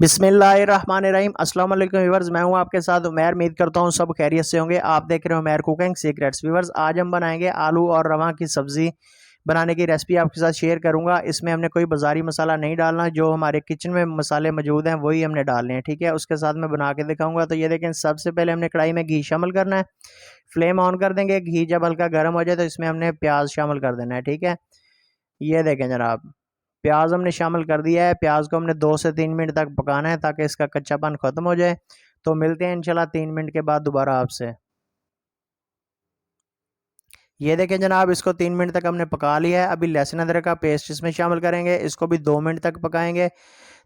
बिस्मिल्लाहिर्रहमानिर्रहीम अस्सलाम वालेकुम व्यूअर्स, मैं हूं आपके साथ उमैर। उम्मीद करता हूं सब खैरियत से होंगे। आप देख रहे हो उमैर कुकिंग सीक्रेट्स। व्यूअर्स, आज हम बनाएंगे आलू और रवा की सब्ज़ी। बनाने की रेसिपी आपके साथ शेयर करूंगा। इसमें हमने कोई बाजारी मसाला नहीं डालना, जो हमारे किचन में मसाले मौजूद हैं वही हमने डालने हैं, ठीक है। उसके साथ मैं बना के दिखाऊंगा। तो ये देखें, सबसे पहले हमने कढ़ाई में घी शामिल करना है। फ्लेम ऑन कर देंगे। घी जब हल्का गर्म हो जाए तो इसमें हमने प्याज शामिल कर देना है, ठीक है। ये देखें जनाब, प्याज हमने शामिल कर दिया है। प्याज को हमने 2 से 3 मिनट तक पकाना है ताकि इसका कच्चापन खत्म हो जाए। तो मिलते हैं इंशाल्लाह 3 मिनट के बाद दोबारा आपसे। ये देखें जनाब, इसको 3 मिनट तक हमने पका लिया है। अभी लहसुन अदरक का पेस्ट इसमें शामिल करेंगे। इसको भी 2 मिनट तक पकाएंगे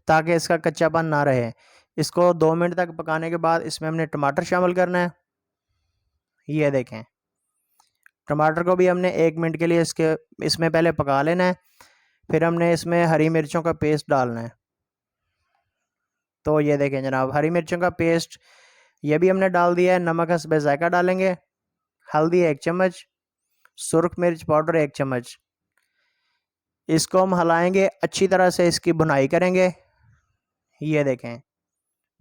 ताकि इसका कच्चापन ना रहे। इसको 2 मिनट तक पकाने के बाद इसमें हमने टमाटर शामिल करना है। ये देखें, टमाटर को भी हमने 1 मिनट के लिए इसमें पहले पका लेना है। फिर हमने इसमें हरी मिर्चों का पेस्ट डालना है। तो ये देखें जनाब, हरी मिर्चों का पेस्ट ये भी हमने डाल दिया है। नमक हस्बे जायका डालेंगे। हल्दी 1 चम्मच, सुरख मिर्च पाउडर 1 चम्मच। इसको हम हिलाएंगे, अच्छी तरह से इसकी भुनाई करेंगे। ये देखें,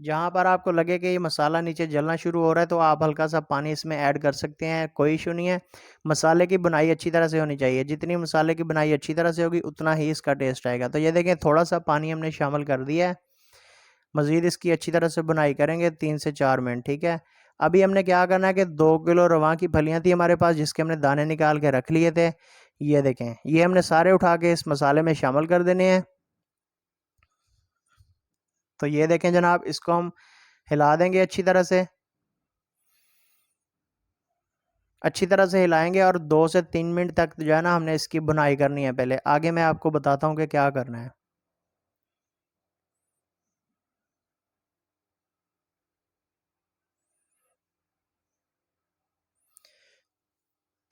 जहाँ पर आपको लगे कि ये मसाला नीचे जलना शुरू हो रहा है तो आप हल्का सा पानी इसमें ऐड कर सकते हैं, कोई इशू नहीं है। मसाले की बुनाई अच्छी तरह से होनी चाहिए। जितनी मसाले की बुनाई अच्छी तरह से होगी उतना ही इसका टेस्ट आएगा। तो ये देखें, थोड़ा सा पानी हमने शामिल कर दिया है। मज़ीद इसकी अच्छी तरह से बुनाई करेंगे 3 से 4 मिनट, ठीक है। अभी हमने क्या करना है कि 2 किलो रवा की फलियां थी हमारे पास, जिसके हमने दाने निकाल के रख लिए थे। ये देखें, ये हमने सारे उठा के इस मसाले में शामिल कर देने हैं। तो ये देखें जनाब, इसको हम हिला देंगे अच्छी तरह से। अच्छी तरह से हिलाएंगे और 2 से 3 मिनट तक जो है ना हमने इसकी बुनाई करनी है। पहले आगे मैं आपको बताता हूँ कि क्या करना है।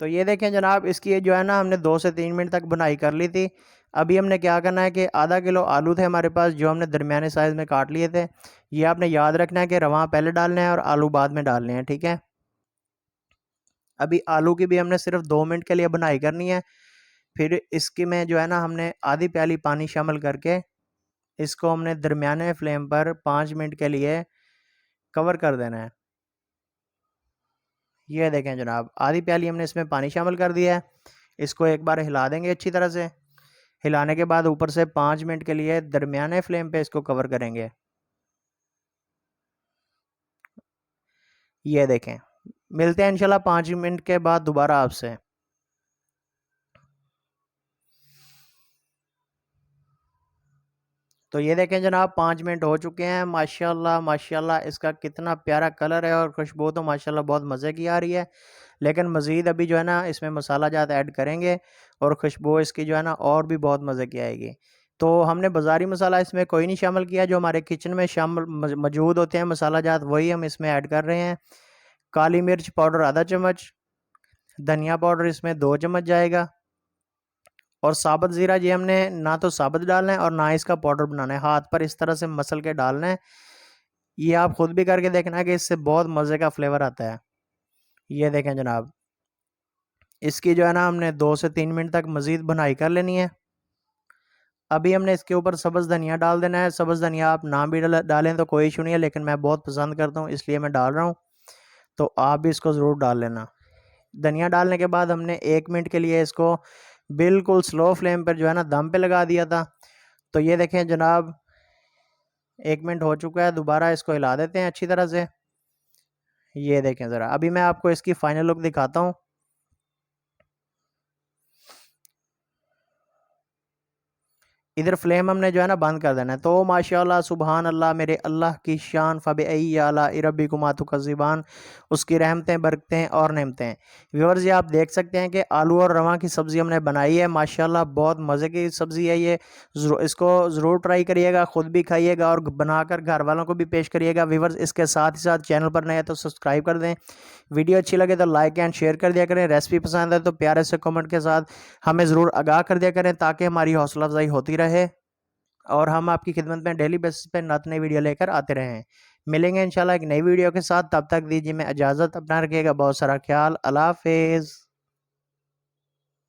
तो ये देखें जनाब, इसकी जो है ना हमने 2 से 3 मिनट तक बुनाई कर ली थी। अभी हमने क्या करना है कि आधा किलो आलू थे हमारे पास, जो हमने दरमियाने साइज़ में काट लिए थे। ये आपने याद रखना है कि रवा पहले डालना है और आलू बाद में डालने हैं, ठीक है। अभी आलू की भी हमने सिर्फ 2 मिनट के लिए बुनाई करनी है। फिर इसकी में जो है ना हमने आधी प्याली पानी शामिल करके इसको हमने दरमियाने फ्लेम पर 5 मिनट के लिए कवर कर देना है। ये देखें जनाब, आधी प्याली हमने इसमें पानी शामिल कर दिया है। इसको एक बार हिला देंगे अच्छी तरह से। हिलाने के बाद ऊपर से 5 मिनट के लिए दरमियाने फ्लेम पे इसको कवर करेंगे। ये देखें, मिलते हैं इंशाल्लाह 5 मिनट के बाद दोबारा आपसे। तो ये देखें जनाब, 5 मिनट हो चुके हैं। माशाल्लाह माशाल्लाह, इसका कितना प्यारा कलर है और खुशबू तो माशाल्लाह बहुत मज़े की आ रही है। लेकिन मज़ीद अभी जो है ना इसमें मसाला जात ऐड करेंगे और खुशबू इसकी जो है ना और भी बहुत मज़े की आएगी। तो हमने बाज़ारी मसाला इसमें कोई नहीं शामिल किया। जो हमारे किचन में शामिल मौजूद होते हैं मसाला जात, वही हम इसमें ऐड कर रहे हैं। काली मिर्च पाउडर आधा चम्मच, धनिया पाउडर इसमें 2 चम्मच जाएगा। और साबुत ज़ीरा ये हमने ना तो साबुत डालना है और ना इसका पाउडर बनाना है। हाथ पर इस तरह से मसल के डालना है। ये आप खुद भी करके देखना है कि इससे बहुत मज़े का फ्लेवर आता है। ये देखें जनाब, इसकी जो है ना हमने 2 से 3 मिनट तक मज़ीद भुनाई कर लेनी है। अभी हमने इसके ऊपर सब्ज़ धनिया डाल देना है। सब्ज़ धनिया आप ना भी डालें तो कोई इशू नहीं है, लेकिन मैं बहुत पसंद करता हूँ इसलिए मैं डाल रहा हूँ। तो आप भी इसको ज़रूर डाल लेना। धनिया डालने के बाद हमने 1 मिनट के लिए इसको बिल्कुल स्लो फ्लेम पर जो है ना दम पे लगा दिया था। तो ये देखें जनाब, 1 मिनट हो चुका है। दोबारा इसको हिला देते हैं अच्छी तरह से। ये देखें ज़रा, अभी मैं आपको इसकी फाइनल लुक दिखाता हूँ। इधर फ्लेम हमने जो है ना बंद कर देना है। तो माशाल्लाह सुबहान अल्लाह, मेरे अल्लाह की शान, फ़बी आला रब्बिकुमा तुकज़्ज़िबान, उसकी रहमतें बरकतें और नेमतें। व्यूअर्स, ये आप देख सकते हैं कि आलू और रवा की सब्ज़ी हमने बनाई है। माशाल्लाह बहुत मज़े की सब्ज़ी है ये। इसको ज़रूर ट्राई करिएगा, ख़ुद भी खाइएगा और बनाकर घर वालों को भी पेश करिएगा। व्यूअर्स, इसके साथ ही साथ चैनल पर नए हैं तो सब्सक्राइब कर दें। वीडियो अच्छी लगे तो लाइक एंड शेयर कर दिया करें। रेसिपी पसंद है तो प्यारे से कमेंट के साथ हमें ज़रूर आगाह कर दिया करें ताकि हमारी हौसला अफजाई होती रहे और हम आपकी खिदमत में डेली बेसिस पे नई वीडियो लेकर आते रहें। मिलेंगे इंशाल्लाह एक नई वीडियो के साथ। तब तक दीजिए मैं इजाज़त। अपना रखिएगा बहुत सारा ख्याल। अल्लाह हाफिज़।